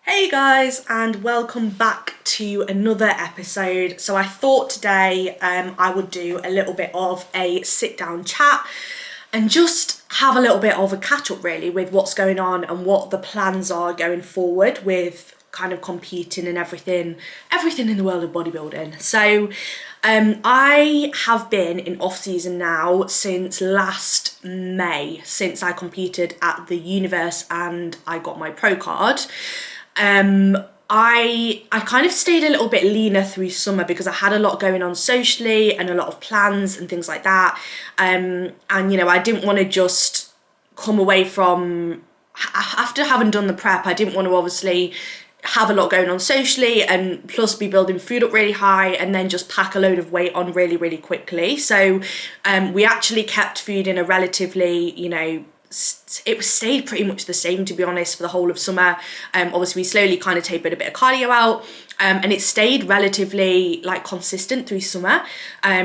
Hey guys, and welcome back to another episode. So I thought today I would do a little bit of a sit down chat and just have a little bit of a catch up really with what's going on and what the plans are going forward with kind of competing and everything in the world of bodybuilding. So I have been in off season now since last May, since I competed at the Universe and I got my pro card. I kind of stayed a little bit leaner through summer because I had a lot going on socially and a lot of plans and things like that. And I didn't want to just come away from after having done the prep. I didn't want to obviously have a lot going on socially and plus be building food up really high and then just pack a load of weight on really, really quickly. So we actually kept food in a relatively, it stayed pretty much the same, to be honest, for the whole of summer. Obviously we slowly kind of tapered a bit of cardio out, and it stayed relatively consistent through summer,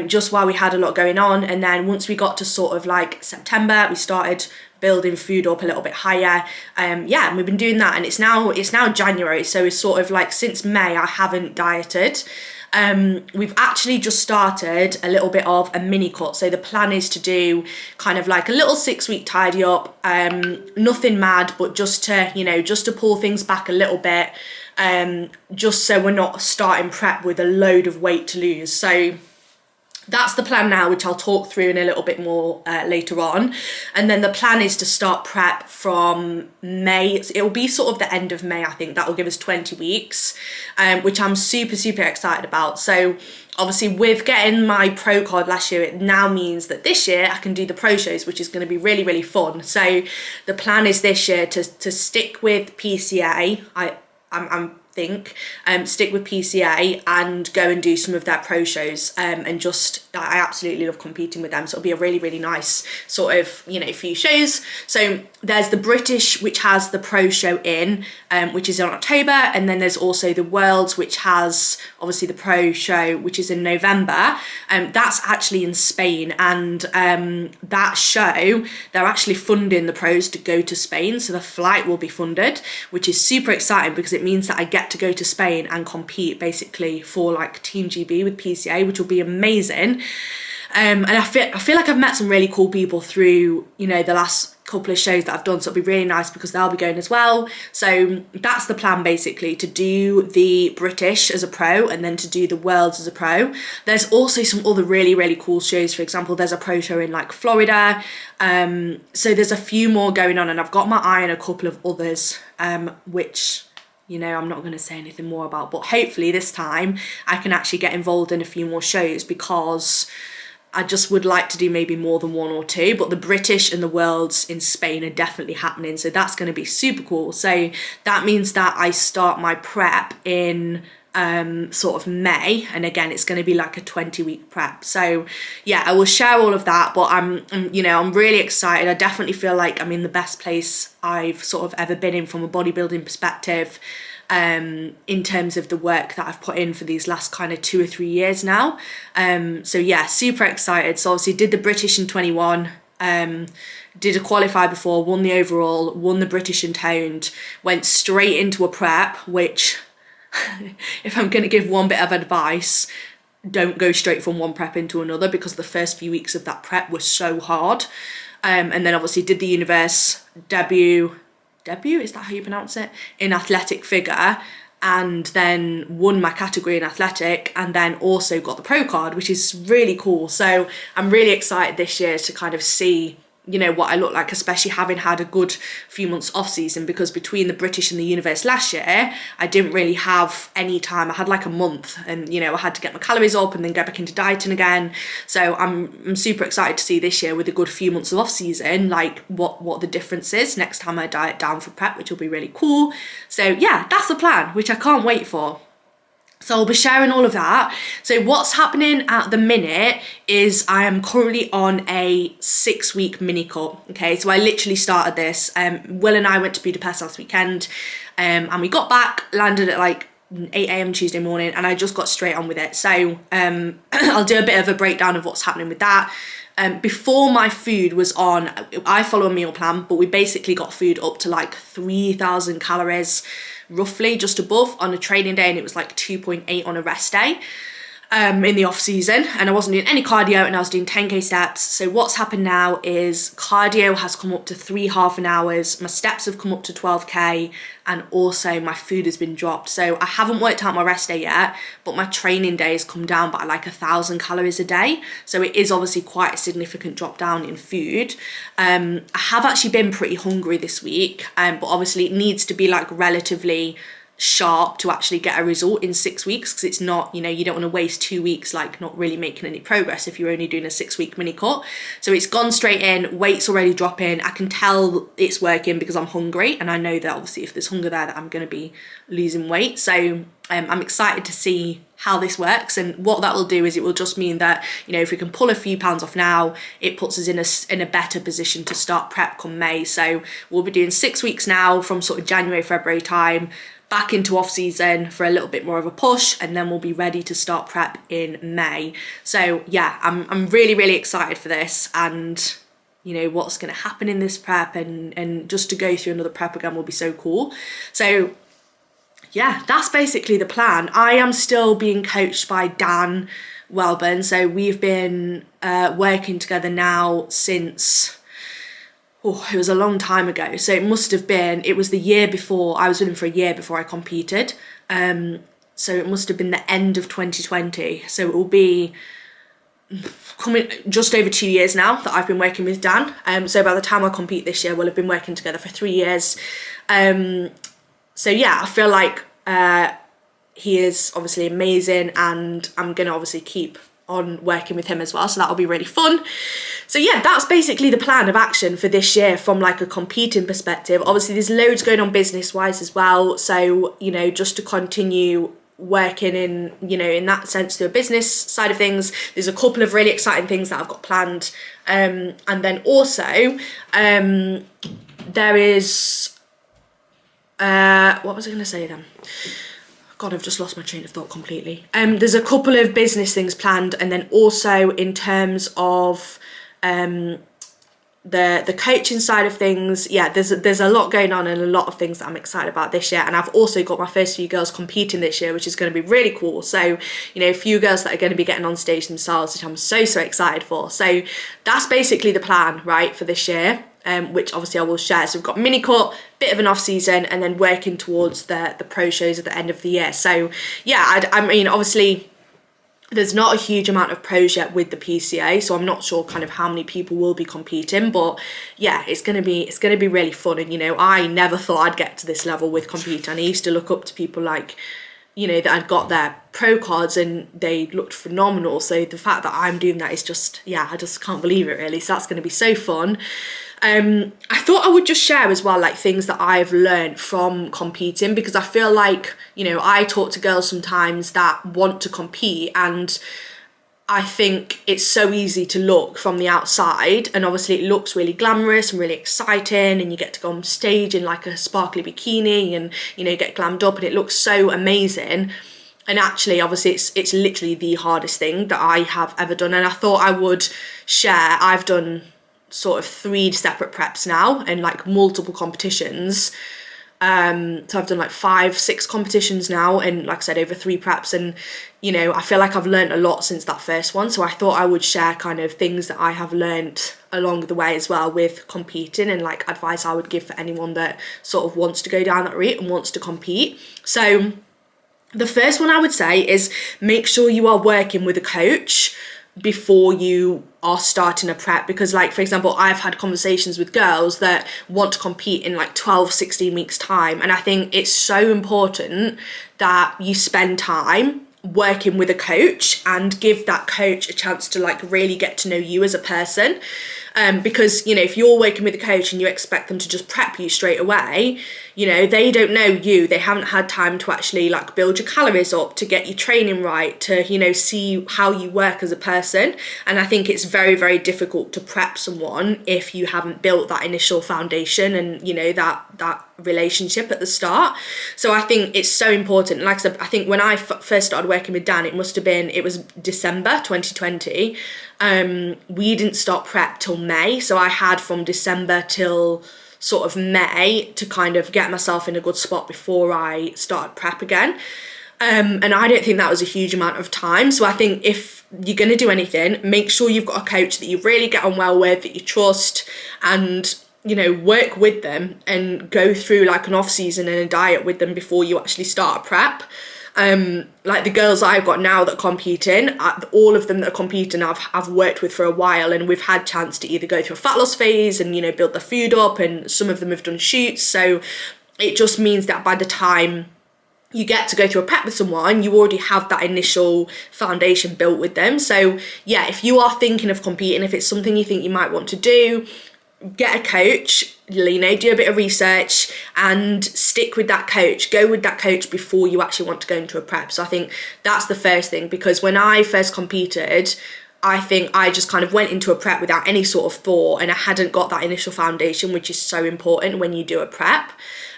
just while we had a lot going on. And then once we got to sort of September, we started building food up a little bit higher. And we've been doing that, and it's now January, so it's sort of since May I haven't dieted. We've actually just started a little bit of a mini cut. So the plan is to do kind of a little 6-week tidy up, nothing mad, but just to pull things back a little bit, just so we're not starting prep with a load of weight to lose. So that's the plan now, which I'll talk through in a little bit more later on. And then the plan is to start prep from May. It'll be sort of the end of May, I think. That will give us 20 weeks, which I'm super, super excited about. So obviously with getting my pro card last year, it now means that this year I can do the pro shows, which is going to be really, really fun. So the plan is this year to stick with PCA. Stick with PCA and go and do some of their pro shows, and I absolutely love competing with them, so it'll be a really, really nice sort of few shows. So there's the British, which has the pro show which is in October, and then there's also the Worlds, which has obviously the pro show, which is in November. That's actually in Spain, and that show, they're actually funding the pros to go to Spain, so the flight will be funded, which is super exciting because it means that I get to go to Spain and compete basically for Team GB with PCA, which will be amazing. And I feel like I've met some really cool people through the last couple of shows that I've done, so it'll be really nice because they'll be going as well. So that's the plan, basically, to do the British as a pro and then to do the Worlds as a pro. There's also some other really, really cool shows. For example, there's a pro show in Florida, so there's a few more going on, and I've got my eye on a couple of others, which I'm not going to say anything more about, but hopefully this time I can actually get involved in a few more shows, because I just would like to do maybe more than one or two. But the British and the Worlds in Spain are definitely happening, so that's going to be super cool. So that means that I start my prep in sort of May, and again it's going to be a 20-week prep. So yeah, I will share all of that, but I'm really excited. I definitely feel like I'm in the best place I've sort of ever been in from a bodybuilding perspective, in terms of the work that I've put in for these last kind of 2 or 3 years now. So yeah, super excited. So obviously did the British in 21, did a qualify before, won the overall, won the British in toned, went straight into a prep, which if I'm going to give one bit of advice, don't go straight from one prep into another, because the first few weeks of that prep were so hard. And then obviously did the Universe debut, is that how you pronounce it, in athletic figure, and then won my category in athletic, and then also got the pro card, which is really cool. So I'm really excited this year to kind of see what I look like, especially having had a good few months off season, because between the British and the Universe last year, I didn't really have any time. I had a month, and I had to get my calories up and then get back into dieting again. So I'm super excited to see this year, with a good few months of off season, what the difference is next time I diet down for prep, which will be really cool. So yeah, that's the plan, which I can't wait for. So I'll be sharing all of that. So what's happening at the minute is I am currently on a 6-week mini cut. Okay, so I literally started this. Will and I went to Budapest last weekend, and we got back, landed at 8 a.m. Tuesday morning, and I just got straight on with it. So I'll do a bit of a breakdown of what's happening with that. Before my food was on, I follow a meal plan, but we basically got food up to 3,000 calories, roughly just above on a training day, and it was like 2.8 on a rest day. In the off season, and I wasn't doing any cardio, and I was doing 10k steps. So what's happened now is cardio has come up to 3 half an hours, my steps have come up to 12k, and also my food has been dropped. So I haven't worked out my rest day yet, but my training day has come down by like 1,000 calories a day. So it is obviously quite a significant drop down in food. I have actually been pretty hungry this week, but obviously it needs to be like relatively sharp to actually get a result in 6 weeks, because it's not, you know, you don't want to waste 2 weeks like not really making any progress if you're only doing a 6-week mini cut. So it's gone straight in, weight's already dropping. I can tell it's working because I'm hungry, and I know that obviously if there's hunger there that I'm going to be losing weight. So I'm excited to see how this works, and what that will do is it will just mean that, you know, if we can pull a few pounds off now, it puts us in a better position to start prep come May. So we'll be doing 6 weeks now from sort of January, February time, back into off season for a little bit more of a push, and then we'll be ready to start prep in May. So yeah, I'm really, really excited for this, and you know what's going to happen in this prep, and just to go through another prep again will be so cool. So yeah, that's basically the plan. I am still being coached by Dan Welburn, so we've been working together now since, it was a long time ago. So it must have been, it was the year before, I was with him for a year before I competed. So it must have been the end of 2020. So it will be coming just over 2 years now that I've been working with Dan. So by the time I compete this year, we'll have been working together for 3 years. So yeah, I feel like he is obviously amazing, and I'm going to obviously keep on working with him as well, so that'll be really fun. So yeah, that's basically the plan of action for this year from like a competing perspective. Obviously there's loads going on business wise as well, so you know, just to continue working in, you know, in that sense, the business side of things, there's a couple of really exciting things that I've got planned, and then also there is what was I going to say then? God, I've just lost my train of thought completely. There's a couple of business things planned, and then also in terms of the coaching side of things, yeah, there's a lot going on and a lot of things that I'm excited about this year. And I've also got my first few girls competing this year, which is going to be really cool. So, you know, a few girls that are going to be getting on stage themselves, which I'm so excited for. So that's basically the plan, right, for this year. Which obviously I will share. So we've got mini cut, bit of an off season, and then working towards the pro shows at the end of the year. So yeah, I mean, obviously there's not a huge amount of pros yet with the PCA, so I'm not sure kind of how many people will be competing, but yeah, it's gonna be really fun. And you know, I never thought I'd get to this level with competing. I used to look up to people like, you know, that had got their pro cards and they looked phenomenal. So the fact that I'm doing that is just, yeah, I just can't believe it really. So that's going to be so fun. I thought I would just share as well, like things that I've learned from competing, because I feel like, you know, I talk to girls sometimes that want to compete, and I think it's so easy to look from the outside, and obviously it looks really glamorous and really exciting, and you get to go on stage in like a sparkly bikini and, you know, get glammed up, and it looks so amazing. And actually, obviously, it's literally the hardest thing that I have ever done. And I thought I would share, I've done sort of 3 separate preps now and like multiple competitions. So I've done like 5-6 competitions now, and like I said, over 3 preps, and you know, I feel like I've learned a lot since that first one. So I thought I would share kind of things that I have learned along the way as well with competing, and like advice I would give for anyone that sort of wants to go down that route and wants to compete. So the first one I would say is make sure you are working with a coach before you are starting a prep, because like, for example, I've had conversations with girls that want to compete in like 12-16 weeks time, and I think it's so important that you spend time working with a coach and give that coach a chance to like really get to know you as a person. Because, you know, if you're working with a coach and you expect them to just prep you straight away, you know, they don't know you. They haven't had time to actually like build your calories up, to get your training right, to, you know, see how you work as a person. And I think it's very, very difficult to prep someone if you haven't built that initial foundation and, you know, that relationship at the start. So I think it's so important. Like I said, I think when I first started working with Dan, it was December 2020. We didn't start prep till May, so I had from December till sort of May to kind of get myself in a good spot before I started prep again. And I don't think that was a huge amount of time. So I think if you're going to do anything, make sure you've got a coach that you really get on well with, that you trust, and work with them and go through like an off season and a diet with them before you actually start a prep. Like the girls I've got now that are competing, all of them that are competing I've worked with for a while, and we've had chance to either go through a fat loss phase and build their food up, and some of them have done shoots. So it just means that by the time you get to go through a prep with someone, you already have that initial foundation built with them. So yeah, if you are thinking of competing, if it's something you think you might want to do, get a coach, do a bit of research and stick with that coach. Go with that coach before you actually want to go into a prep. So I think that's the first thing, because when I first competed, I think I just kind of went into a prep without any sort of thought, and I hadn't got that initial foundation, which is so important when you do a prep.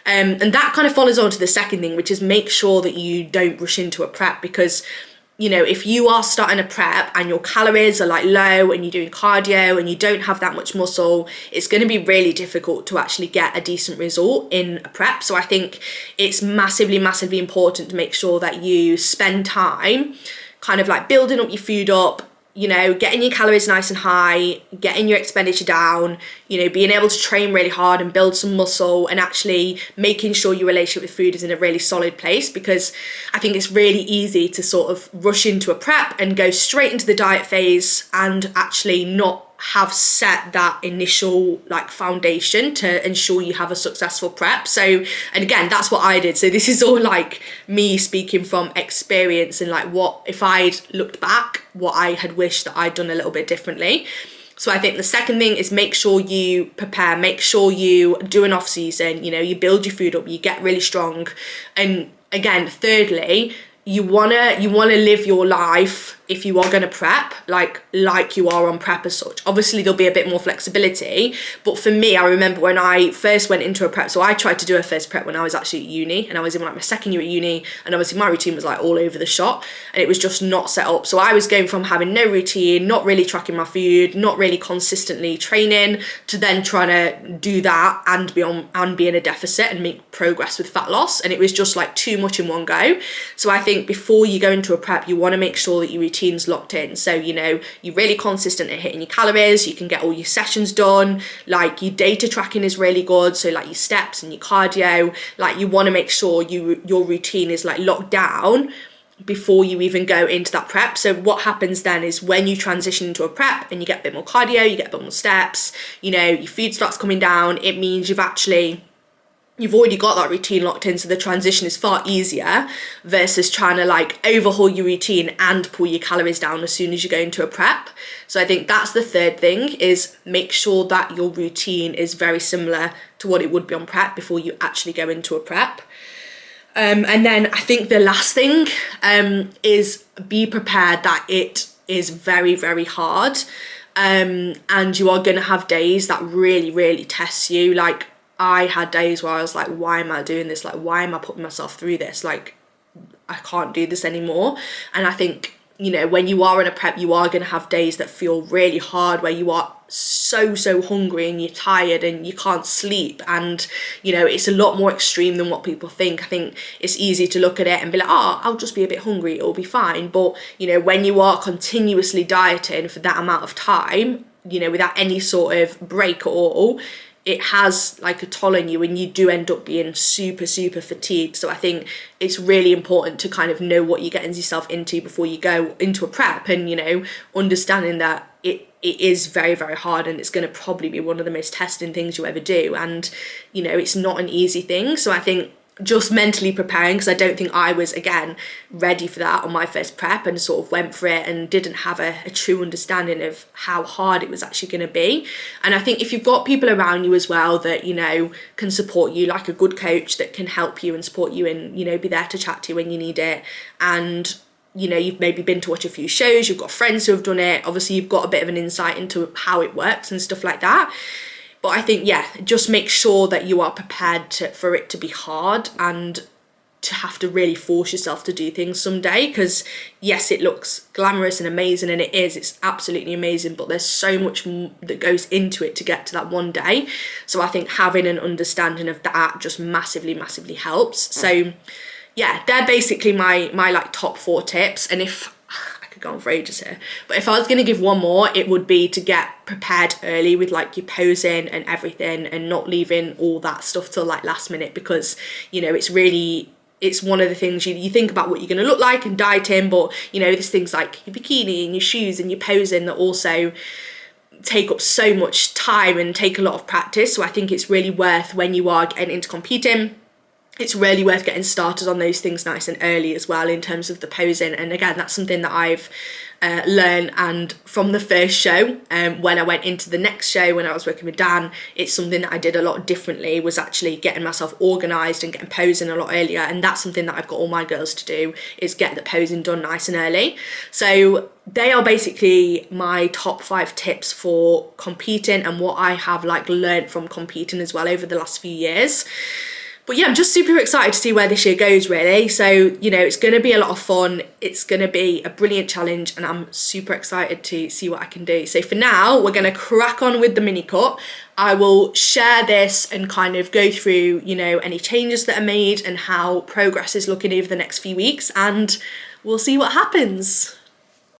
And that kind of follows on to the second thing, which is make sure that you don't rush into a prep, because if you are starting a prep and your calories are like low and you're doing cardio and you don't have that much muscle, it's going to be really difficult to actually get a decent result in a prep. So I think it's massively, massively important to make sure that you spend time kind of like building up your food up, getting your calories nice and high, getting your expenditure down, being able to train really hard and build some muscle, and actually making sure your relationship with food is in a really solid place. Because I think it's really easy to sort of rush into a prep and go straight into the diet phase and actually not have set that initial like foundation to ensure you have a successful prep. So, and again, that's what I did. So this is all like me speaking from experience, and like what if I'd looked back, what I had wished that I'd done a little bit differently. So I think the second thing is make sure you prepare, make sure you do an off season, you build your food up, you get really strong. And again, thirdly, you wanna live your life, if you are going to prep, like you are on prep as such. Obviously there'll be a bit more flexibility, but for me, I remember when I first went into a prep, so I tried to do a first prep when I was actually at uni, and I was in like my second year at uni, and obviously my routine was like all over the shop, and it was just not set up. So I was going from having no routine, not really tracking my food, not really consistently training, to then trying to do that and be in a deficit and make progress with fat loss, and it was just like too much in one go. So I think before you go into a prep, you want to make sure that your routine's locked in. So you're really consistent at hitting your calories, you can get all your sessions done, like your data tracking is really good, so like your steps and your cardio, like you want to make sure your routine is like locked down before you even go into that prep. So what happens then is when you transition into a prep and you get a bit more cardio, you get a bit more steps, your food starts coming down, it means you've already got that routine locked in, so the transition is far easier versus trying to like overhaul your routine and pull your calories down as soon as you go into a prep. So I think that's the third thing, is make sure that your routine is very similar to what it would be on prep before you actually go into a prep. And then I think the last thing is be prepared that it is very, very hard. And you are going to have days that really, really test you. Like I had days where I was like, why am I doing this? Like, why am I putting myself through this? Like, I can't do this anymore. And I think, when you are in a prep, you are going to have days that feel really hard, where you are so hungry and you're tired and you can't sleep. And, it's a lot more extreme than what people think. I think it's easy to look at it and be like, oh, I'll just be a bit hungry, it'll be fine. But, when you are continuously dieting for that amount of time, without any sort of break at all, it has like a toll on you, and you do end up being super fatigued. So I think it's really important to kind of know what you're getting yourself into before you go into a prep, and understanding that it is very, very hard, and it's going to probably be one of the most testing things you ever do, and it's not an easy thing. So I think just mentally preparing, because I don't think I was, again, ready for that on my first prep, and sort of went for it and didn't have a true understanding of how hard it was actually going to be. And I think if you've got people around you as well that, can support you, like a good coach that can help you and support you and, be there to chat to you when you need it, and you've maybe been to watch a few shows, you've got friends who have done it, obviously you've got a bit of an insight into how it works and stuff like that. But I think, just make sure that you are prepared for it to be hard, and to have to really force yourself to do things someday, because yes, it looks glamorous and amazing, and it's absolutely amazing, but there's so much that goes into it to get to that one day. So I think having an understanding of that just massively helps. So yeah, they're basically my like top 4 tips. And if I could go on for ages here, but if I was going to give one more, it would be to get prepared early with like your posing and everything, and not leaving all that stuff till like last minute, because you know, it's one of the things you think about what you're going to look like and dieting, but you know, there's things like your bikini and your shoes and your posing that also take up so much time and take a lot of practice. So I think it's really worth, when you are getting into competing, it's really worth getting started on those things nice and early as well, in terms of the posing. And again, that's something that I've learned, and from the first show, when I went into the next show, when I was working with Dan, it's something that I did a lot differently, was actually getting myself organised and getting posing a lot earlier. And that's something that I've got all my girls to do, is get the posing done nice and early. So they are basically my top 5 tips for competing, and what I have like learned from competing as well over the last few years. But yeah, I'm just super excited to see where this year goes, really. So, you know, it's going to be a lot of fun. It's going to be a brilliant challenge, and I'm super excited to see what I can do. So for now, we're going to crack on with the mini cut. I will share this and kind of go through, you know, any changes that are made and how progress is looking over the next few weeks, and we'll see what happens.